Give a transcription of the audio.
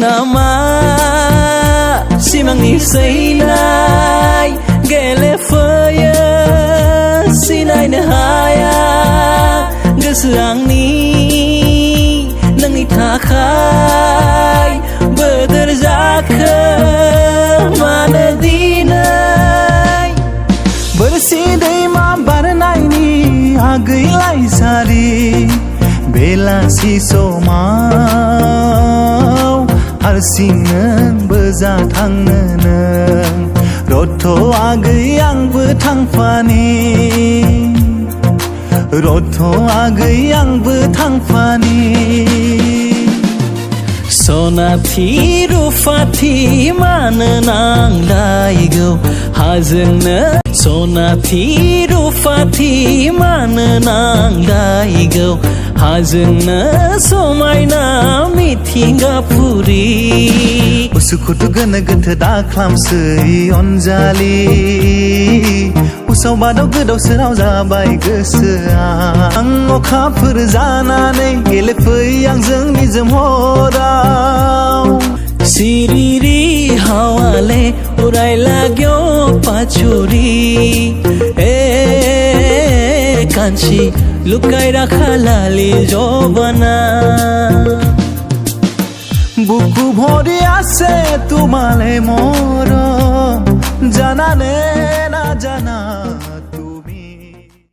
नामा सिमांनि सैनाय गेलेफैयो सिनायनो हाया गोसो आंनि नोंनि थाखाय बोदोर जाखो मानो दिनै बोरसि दैमा बारनायनि आगैलाय सारि बेलासि समाव हारसिंनो बोजा थांनो नों रथ' आगै आंबो थांफानि रथ' आगै आंबो थांफानि सनाथि रुफाथि मानो नांलायगौ हाजोंनो सनाथि रुफाथि मानो नांलायगौ हाजोंनो समायना मिथिंगाफुरि उसुखुथु गोनो गोथो दाख्लामसै अनजालि उसाव बादाव गोदाव सोराव जाबाय गोसोआ आं अखाफोर जानानै गेलेफै आंजों निजोम हराव सिरिरि हावाले उरायलाग्यो पाचुरी कान्छी लुकाई राखा लाली जबाना बुकु भरि आछे तुम्हारे मोर जानाने ना जाना।